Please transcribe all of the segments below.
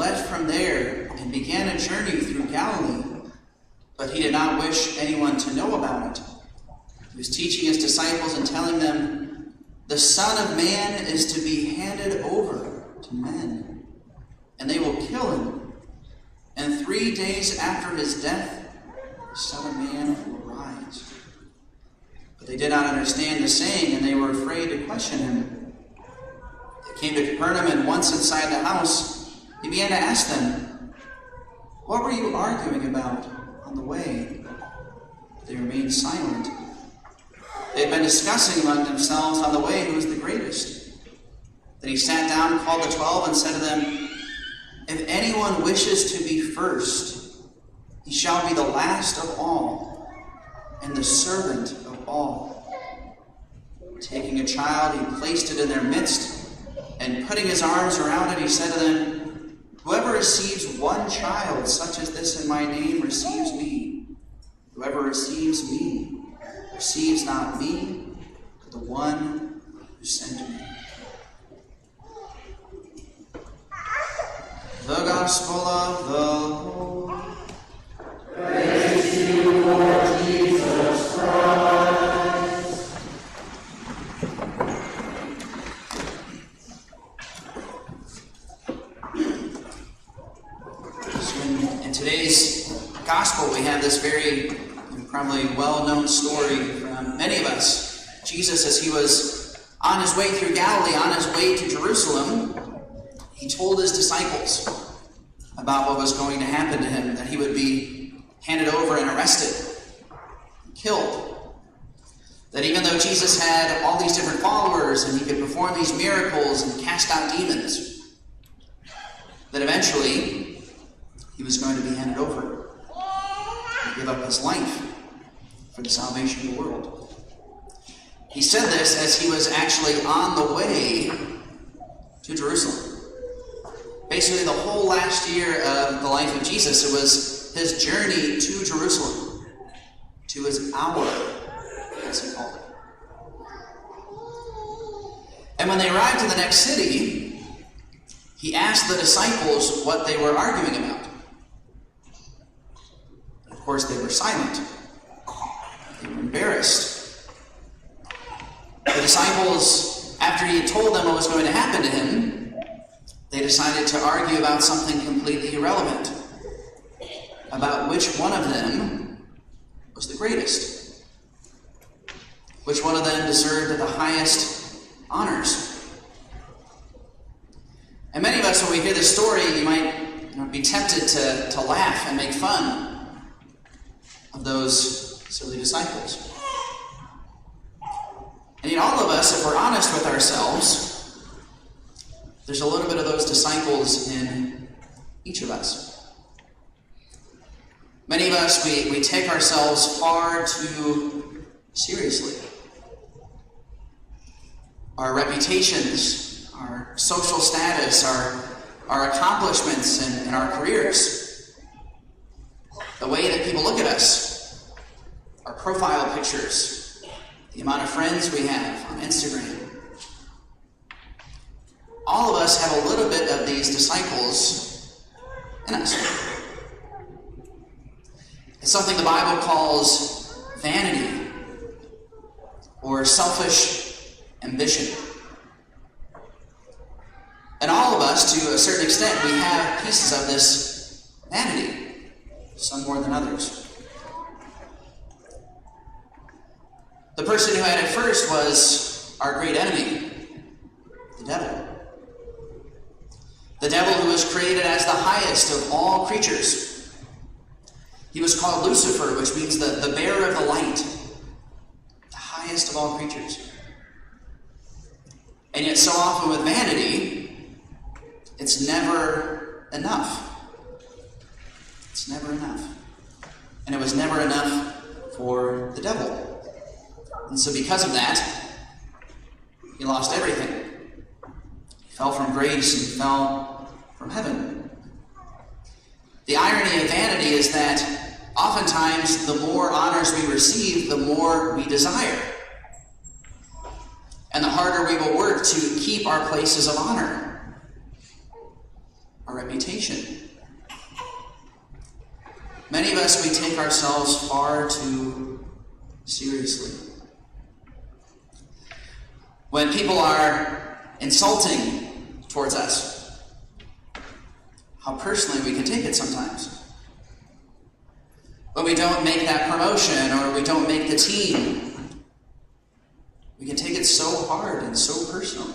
left from there and began a journey through Galilee, but he did not wish anyone to know about it. He was teaching his disciples and telling them, "The Son of Man is to be handed over to men, and they will kill him. And 3 days after his death, the Son of Man will rise." But they did not understand the saying, and they were afraid to question him. They came to Capernaum, and once inside the house, he began to ask them, "What were you arguing about on the way?" They remained silent. They had been discussing among themselves on the way who was the greatest. Then he sat down, called the 12, and said to them, "If anyone wishes to be first, he shall be the last of all, and the servant of all." Taking a child, he placed it in their midst, and putting his arms around it, he said to them, "Whoever receives one child such as this in my name receives me. Whoever receives me receives not me, but the one who sent me." The Gospel of the Lord. Praise to you, Lord Jesus Christ. So in today's Gospel, we have this very probably well-known story from many of us. Jesus, as he was on his way through Galilee, on his way to Jerusalem, he told his disciples about what was going to happen to him, that he would be handed over and arrested, killed. That even though Jesus had all these different followers and he could perform these miracles and cast out demons, that eventually he was going to be handed over and give up his life for the salvation of the world. He said this as he was actually on the way to Jerusalem. Basically, the whole last year of the life of Jesus, it was his journey to Jerusalem, to his hour, as he called it. And when they arrived in the next city, he asked the disciples what they were arguing about. Of course, they were silent. They were embarrassed. The disciples, after he had told them what was going to happen to him, they decided to argue about something completely irrelevant, about which one of them was the greatest, which one of them deserved the highest honors. And many of us, when we hear this story, you might be tempted to laugh and make fun of those silly disciples. And yet all of us, if we're honest with ourselves, there's a little bit of those disciples in each of us. Many of us, we take ourselves far too seriously. Our reputations, our social status, our accomplishments, and our careers. The way that people look at us. Our profile pictures, the amount of friends we have on Instagram. All of us have a little bit of these disciples in us. It's something the Bible calls vanity or selfish ambition. And all of us, to a certain extent, we have pieces of this vanity, some more than others. The person who had it first was our great enemy, the devil. The devil, who was created as the highest of all creatures. He was called Lucifer, which means the bearer of the light, the highest of all creatures. And yet so often with vanity, it's never enough. It's never enough. And it was never enough for the devil. And so because of that, he lost everything. He fell from grace and he fell from heaven. The irony of vanity is that oftentimes the more honors we receive, the more we desire. And the harder we will work to keep our places of honor. our reputation. Many of us, we take ourselves far too seriously. When people are insulting towards us, how personally we can take it sometimes. When we don't make that promotion or we don't make the team, we can take it so hard and so personally.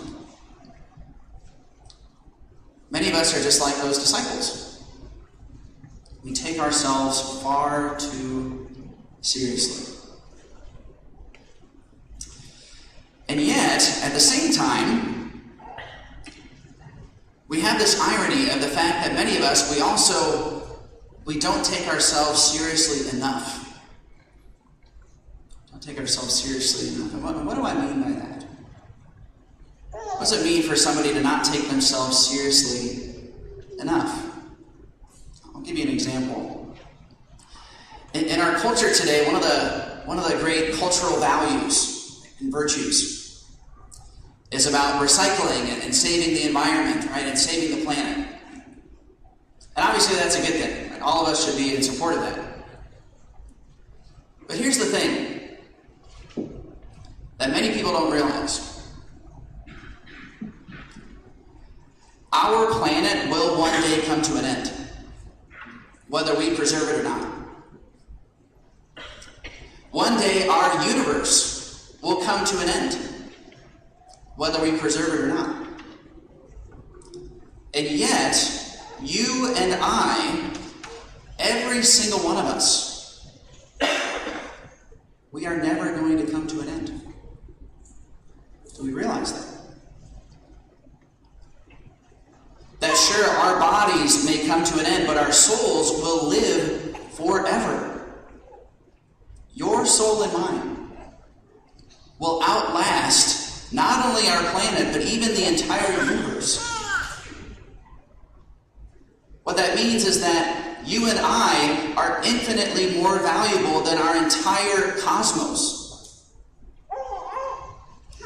Many of us are just like those disciples. We take ourselves far too seriously. And yet, at the same time, we have this irony of the fact that many of us, we don't take ourselves seriously enough. Don't take ourselves seriously enough. And what do I mean by that? What does it mean for somebody to not take themselves seriously enough? I'll give you an example. In our culture today, one of the great cultural values and virtues is about recycling and saving the environment, right, and saving the planet. And obviously that's a good thing. Right? All of us should be in support of that. But here's the thing that many people don't realize. Our planet will one day come to an end, whether we preserve it or not. One day our universe will come to an end, whether we preserve it or not. And yet, you and I, every single one of us, we are never going to come to an end. Do we realize that? That sure, our bodies may come to an end, but our souls will live forever. Your soul and mine will outlast not only our planet, but even the entire universe. What that means is that you and I are infinitely more valuable than our entire cosmos.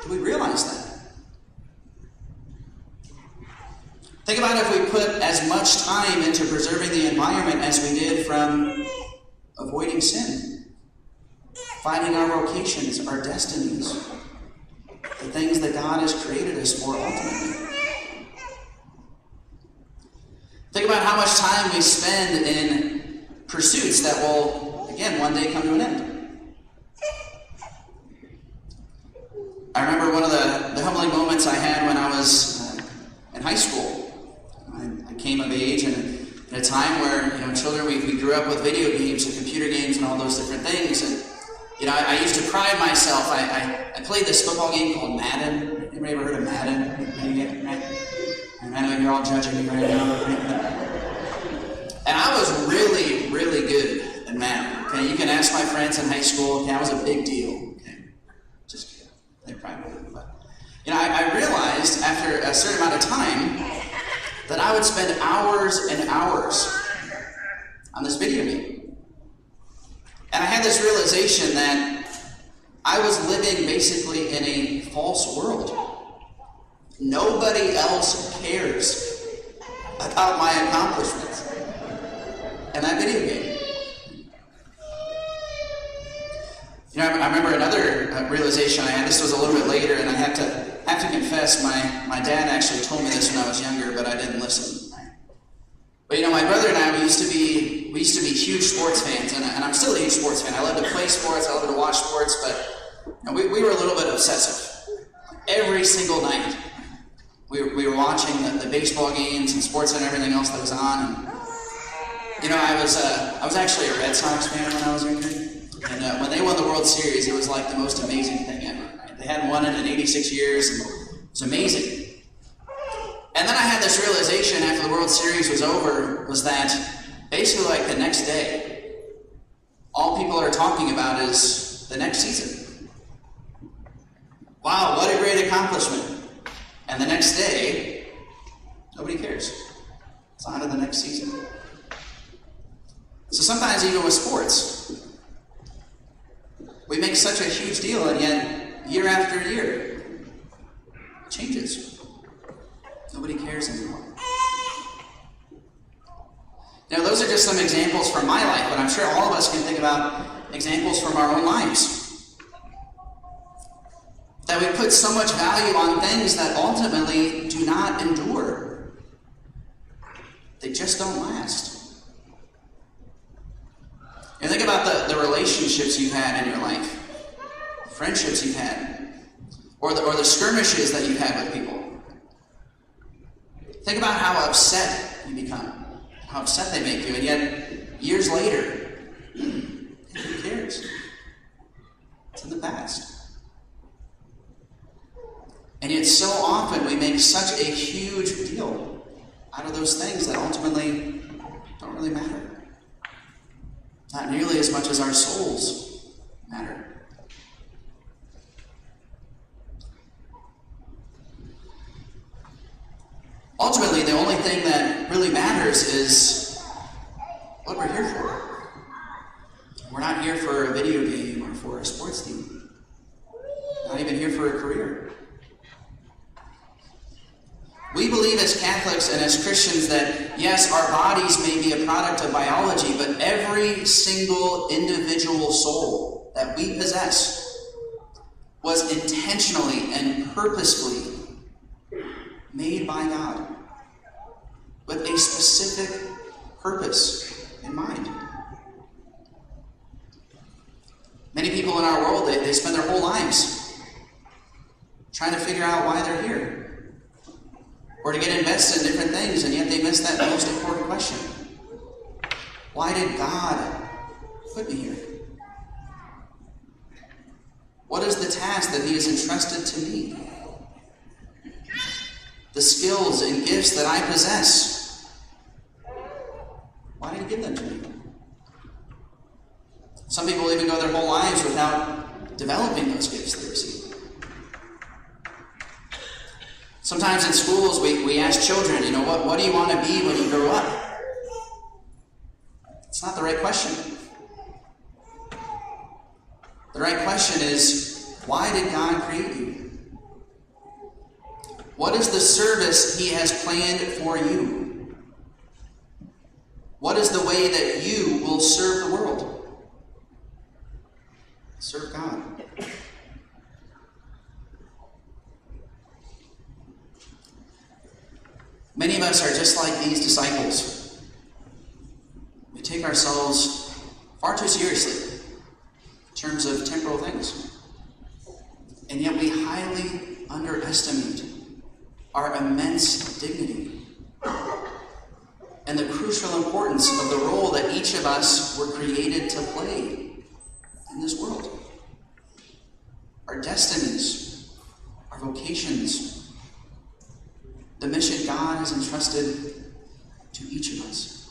Do we realize that? Think about if we put as much time into preserving the environment as we did from avoiding sin, finding our vocations, our destinies, the things that God has created us for ultimately. Think about how much time we spend in pursuits that will, again, one day come to an end. I remember one of the humbling moments I had when I was in high school. I came of age in a time where, children, we grew up with video games and computer games and all those different things. And, I used to pride myself. I played this football game called Madden. Anybody ever heard of Madden? And I know you're all judging me right now. And I was really, really good at Madden. Okay, you can ask my friends in high school. Okay, I was a big deal. Okay, just kidding. They probably wouldn't. But I realized after a certain amount of time that I would spend hours and hours on this video game. And I had this realization that I was living basically in a false world. Nobody else cares about my accomplishments in that video game. I remember another realization I had. This was a little bit later, and I have to confess, my dad actually told me this when I was younger, but I didn't listen. But my brother and I, we used to be huge sports fans, and I'm still a huge sports fan. I love to play sports, I love to watch sports, but we were a little bit obsessive. Every single night, we were watching the baseball games and sports and everything else that was on. And I was actually a Red Sox fan when I was younger, and when they won the World Series, it was like the most amazing thing ever. Right? They hadn't won it in 86 years, and it was amazing. And then I had this realization after the World Series was over, was that basically like the next day, all people are talking about is the next season. Wow, what a great accomplishment. And the next day, nobody cares. It's on to the next season. So sometimes even with sports, we make such a huge deal, and yet year after year, it changes. Nobody cares anymore. Now, those are just some examples from my life, but I'm sure all of us can think about examples from our own lives. That we put so much value on things that ultimately do not endure. They just don't last. And think about the relationships you've had in your life, friendships you've had, or the skirmishes that you've had with people. Think about how upset you become, how upset they make you, and yet years later, who cares? It's in the past. And yet so often we make such a huge deal out of those things that ultimately don't really matter. Not nearly as much as our souls matter. Ultimately, the only thing that really matters is what we're here for. We're not here for a video game or for a sports team. Not even here for a career. We believe as Catholics and as Christians that, yes, our bodies may be a product of biology, but every single individual soul that we possess was intentionally and purposefully made by God with a specific purpose in mind. Many people in our world, they spend their whole lives trying to figure out why they're here, or to get invested in different things, and yet they miss that most important question. Why did God put me here? What is the task that He has entrusted to me? The skills and gifts that I possess, why did He give them to me? Some people even go their whole lives without developing those gifts they receive. Sometimes in schools, we ask children, what do you want to be when you grow up? It's not the right question. The right question is, why did God create you? What is the service He has planned for you? What is the way that you will serve the world? Serve God. Many of us are just like these disciples. We take ourselves far too seriously in terms of temporal things. And yet we highly underestimate our immense dignity and the crucial importance of the role that each of us were created to play in this world. Our destinies, our vocations, the mission God has entrusted to each of us.